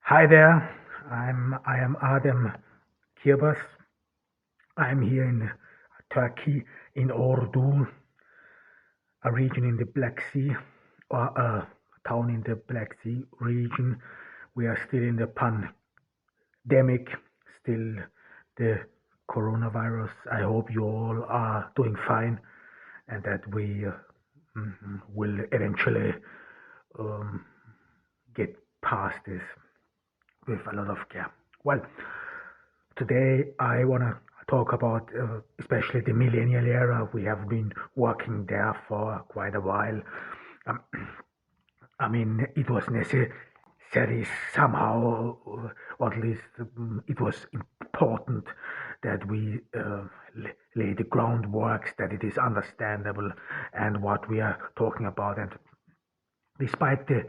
Hi there. I am Adem Kirbas. I'm here in Turkey, in Ordu, a region in the Black Sea, or a town in the Black Sea region. We are still in the pandemic, still the coronavirus. I hope you all are doing fine and that we will eventually um, get past this with a lot of care. Well, today I want to talk about especially the millennial era. We have been working there for quite a while. Um, I mean, it was necessary somehow, or at least it was important that we lay the groundwork, that it is understandable and what we are talking about. And despite the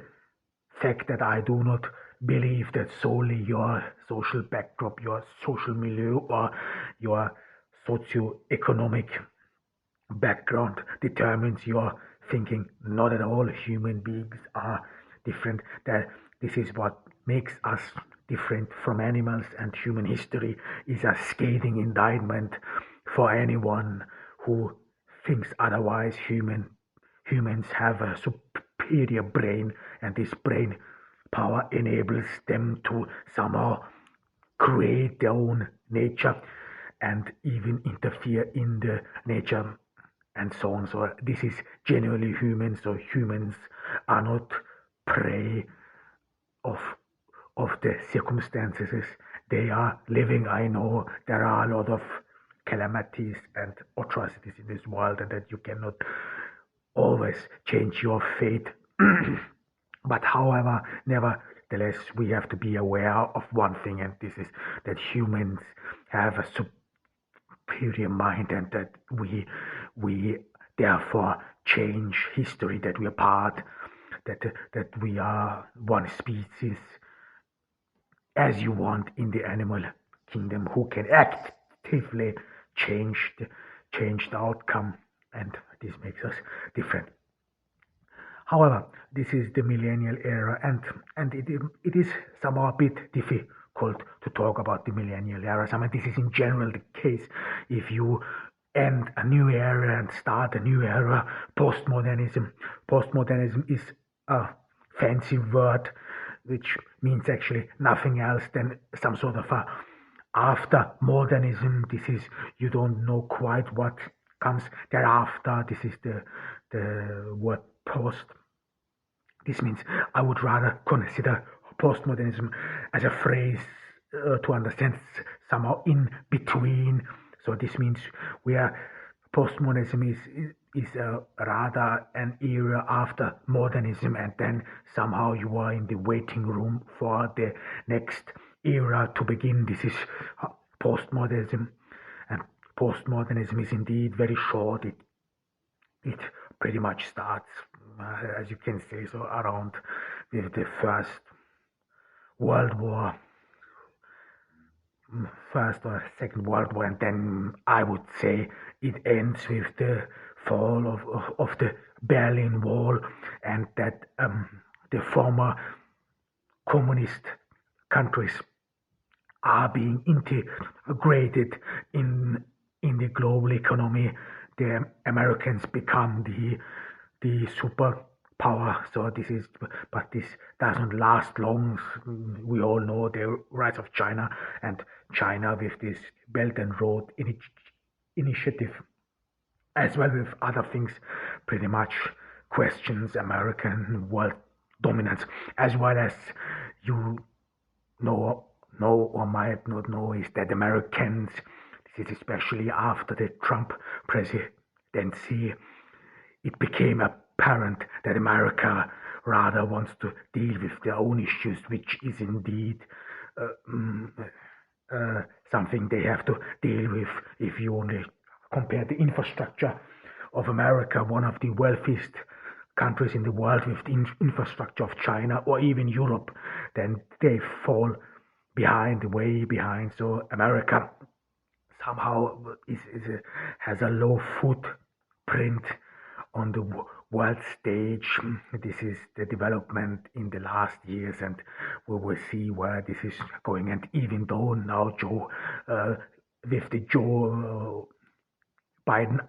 fact that I do not believe that solely your social backdrop, your social milieu, or your socio-economic background determines your thinking. Not at all. Human beings are different. That this is what makes us different from animals, and human history is a scathing indictment for anyone who thinks otherwise. Humans have a superior brain, and this brain power enables them to somehow create their own nature and even interfere in the nature and so on. So this is genuinely human. So humans are not prey of the circumstances they are living. I know there are a lot of calamities and atrocities in this world, and that you cannot always change your fate. But however, nevertheless, we have to be aware of one thing, and this is that humans have a superior mind, and that we therefore change history, that we are part, that that we are one species as you want in the animal kingdom, who can actively change the outcome, and this makes us different. However, this is the millennial era, and it is somehow a bit difficult to talk about the millennial era. I mean, this is in general the case. If you end a new era and start a new era, postmodernism is a fancy word which means actually nothing else than some sort of a after modernism. This is, you don't know quite what comes thereafter. This is the word post. This means I would rather consider postmodernism as a phrase to understand somehow in between. So this means we are postmodernism is rather an era after modernism, and then somehow you are in the waiting room for the next era to begin. This is postmodernism, and postmodernism is indeed very short. It pretty much starts, as you can say, so around with the World War, First or Second World War, and then I would say it ends with the fall of the Berlin Wall, and that the former communist countries are being integrated in the global economy. The Americans become the superpower. So this is, but this doesn't last long. We all know the rise of China, and China with this Belt and Road initiative, as well with other things, pretty much questions American world dominance, as well as you know or might not know, is that Americans, this is especially after the Trump presidency, it became apparent that America rather wants to deal with their own issues, which is indeed uh, mm, something they have to deal with. If you only compare the infrastructure of America, one of the wealthiest countries in the world, with the infrastructure of China or even Europe, then they fall behind, way behind. So America somehow has a low footprint on the world stage. This is the development in the last years, and we will see where this is going. And even though now with the Joe Biden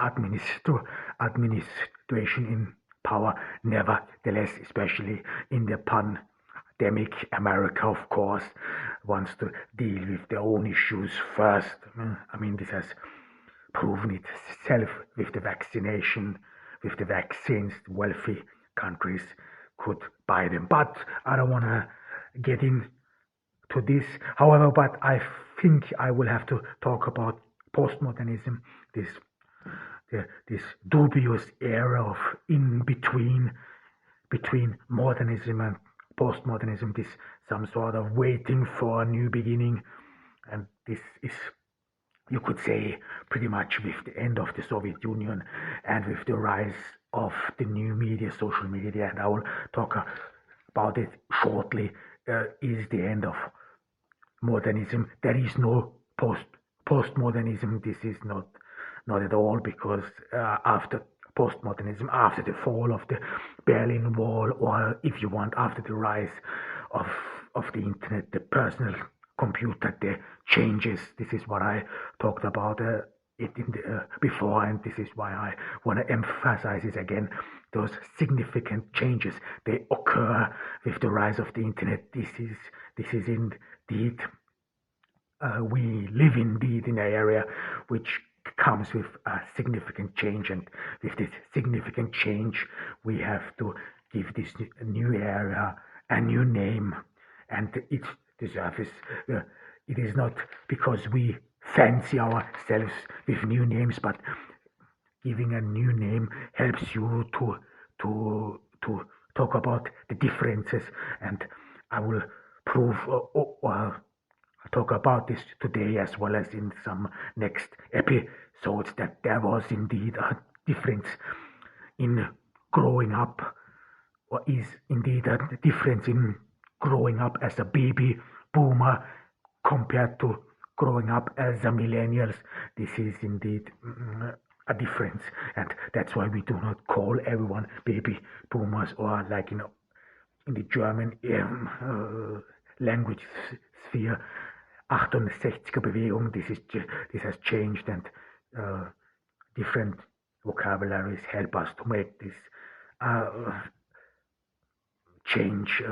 administration in power, nevertheless, especially in the pandemic, America, of course, wants to deal with their own issues first. I mean, this has proven itself with the vaccination, with the vaccines. Wealthy countries could buy them. But I don't want to get into this. However, but I think I will have to talk about postmodernism, this this dubious era of in between modernism and postmodernism, this some sort of waiting for a new beginning, and this is, you could say, pretty much with the end of the Soviet Union and with the rise of the new media, social media, and I will talk about it shortly, is the end of modernism. There is no postmodernism. This is not at all, because after postmodernism, after the fall of the Berlin Wall, or if you want, after the rise of the internet, the personal computer, the changes. This is what I talked about it in the, before, and this is why I want to emphasize it again. Those significant changes, they occur with the rise of the internet. This is indeed, we live indeed in an area which comes with a significant change, and with this significant change, we have to give this new area a new name, and it deserves. It is not because we fancy ourselves with new names, but giving a new name helps you to talk about the differences, and I will prove talk about this today, as well as in some next episodes, that there was indeed a difference in growing up, or is indeed a difference in growing up as a baby boomer compared to growing up as a millennials. This is indeed a difference, and that's why we do not call everyone baby boomers, or like in the German language sphere, 68er Bewegung. This has changed, and different vocabularies help us to make this change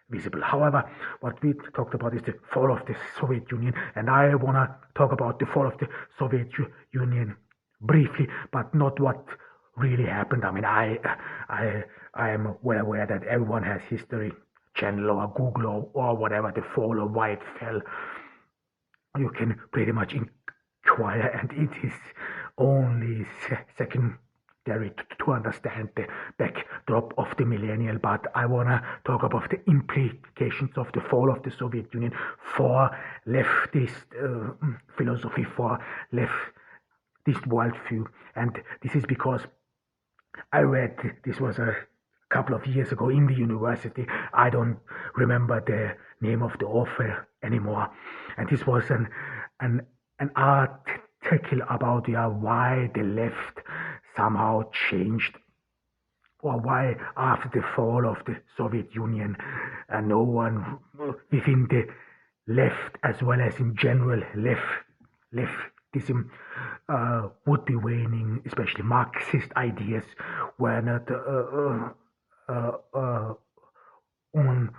visible. However, what we talked about is the fall of the Soviet Union, and I want to talk about the fall of the Soviet Union briefly, but not what really happened. I mean, I am well aware that everyone has History Channel or Google or whatever, the fall or why it fell. You can pretty much inquire, and it is only secondary to understand the backdrop of the millennial. But I want to talk about the implications of the fall of the Soviet Union for leftist philosophy, for leftist worldview. And this is because I read, this was a couple of years ago in the university. I don't remember the name of the author anymore, and this was an article about why the left somehow changed, or why after the fall of the Soviet Union, no one within the left, as well as in general leftism, would be waning, especially Marxist ideas were not on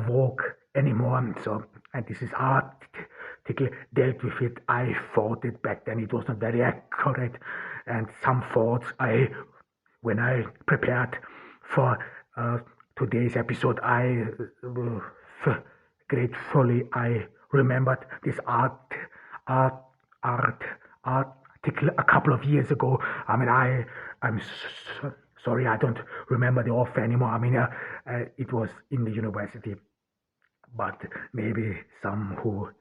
vogue anymore. So, and this is article dealt with it. I thought it back then. It was not very accurate, and some thoughts when I prepared for today's episode, I gratefully I remembered this article a couple of years ago. I mean, I'm sorry, I don't remember the author anymore. I mean, it was in the university, but maybe some who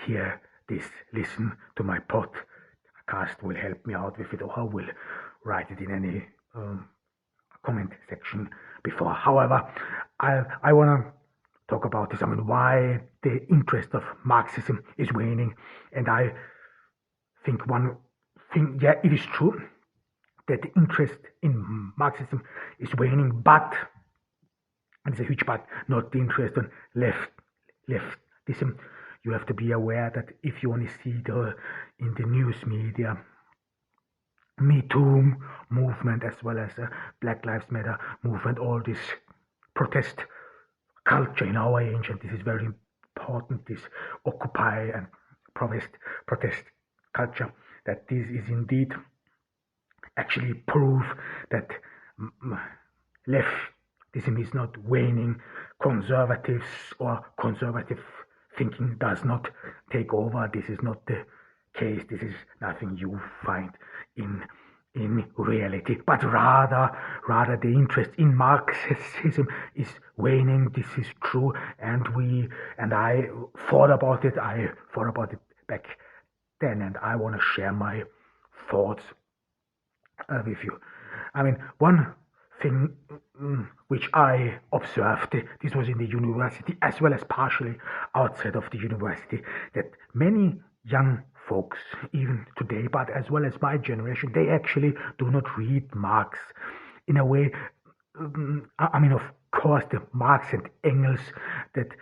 hear this, listen to my podcast, will help me out with it, or will write it in any comment section before. However, I want to talk about this. I mean, why the interest of Marxism is waning, and I think one thing, yeah, it is true. that the interest in Marxism is waning, but, and it's a huge but, not the interest on leftism. You have to be aware that if you only see in the news media Me Too movement as well as Black Lives Matter movement, all this protest culture in our age, and this is very important, this Occupy and protest culture, that this is indeed actually proof that leftism is not waning. Conservatives or conservative thinking does not take over. This is not the case. This is nothing you find in reality, but rather the interest in Marxism is waning. This is true, and I thought about it. I thought about it back then, and I want to share my thoughts with you. I mean, one thing which I observed, this was in the university as well as partially outside of the university, that many young folks, even today, but as well as my generation, they actually do not read Marx in a way. I mean, of course, the Marx and Engels, that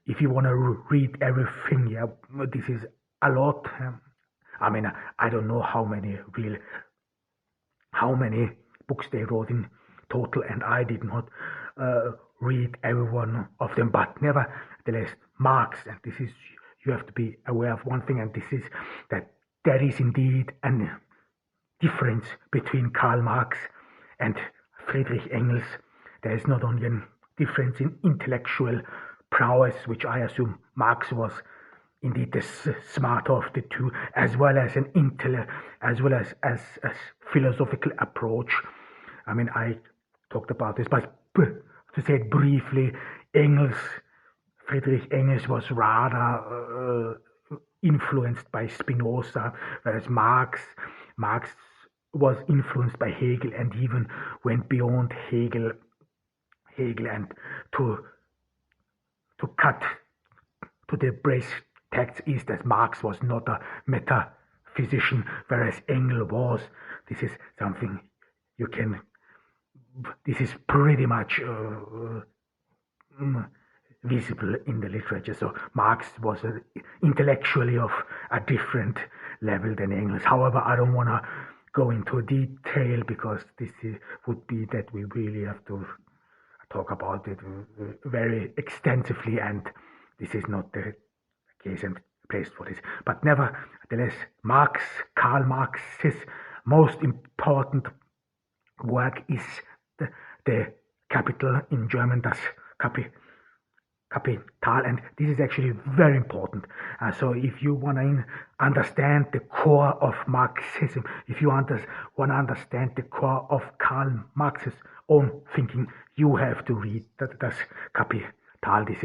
if you want to read everything, yeah, this is a lot. I mean, I don't know how many books they wrote in total, and I did not read every one of them, but nevertheless, Marx, and this is, you have to be aware of one thing, and this is that there is indeed a difference between Karl Marx and Friedrich Engels. There is not only a difference in intellectual prowess, which I assume Marx was indeed the smarter of the two, as well as as philosophical approach. I mean, I talked about this, but to say it briefly, Friedrich Engels was rather influenced by Spinoza, whereas Marx was influenced by Hegel and even went beyond Hegel and to cut to the brass tacks is that Marx was not a metaphysician, whereas Engels was. This is something this is pretty much visible in the literature. So Marx was intellectually of a different level than Engels. However, I don't want to go into detail because this would be that we really have to talk about it very extensively, and this is not the case and place for this. But nevertheless, Karl Marx's most important work is the Capital, in German, das Kapital, and this is actually very important. So if you want to understand the core of Marxism, if you want to understand the core of Karl Marx's own thinking, you have to read das Kapital. This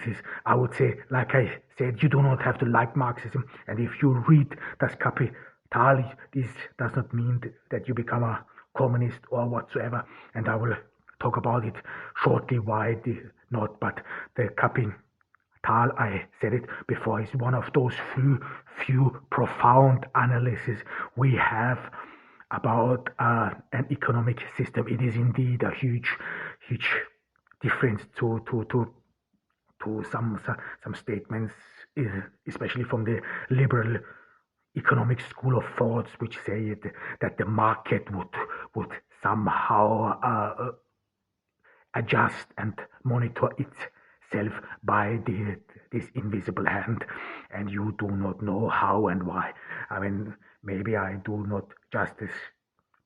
is, I would say, like I said, you do not have to like Marxism, and if you read das Kapital, this does not mean that you become a communist or whatsoever, and I will talk about it shortly why not, but the Kapital, I said it before, is one of those few profound analyses we have about an economic system. It is indeed a huge difference to some statements, especially from the liberal economic school of thoughts, which say that the market would somehow adjust and monitor itself by this invisible hand, and you do not know how and why. I mean, maybe I do not justice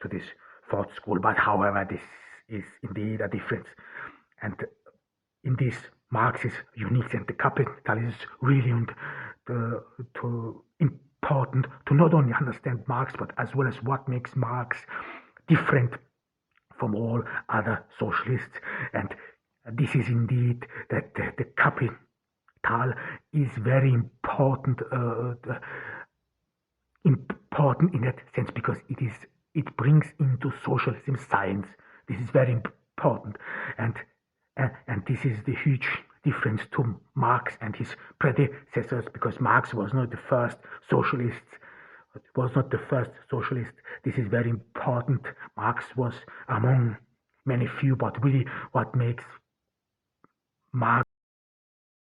to this thought school, but however, this is indeed a difference. And in this, Marx is unique, and the Capital is really important to not only understand Marx, but as well as what makes Marx different from all other socialists. And this is indeed that the Capital is very important in that sense, because it brings into socialism science. This is very important, and this is the huge difference to Marx and his predecessors, because Marx was not the first socialist He was not the first socialist. This is very important. Marx was among many few, but really what makes Marx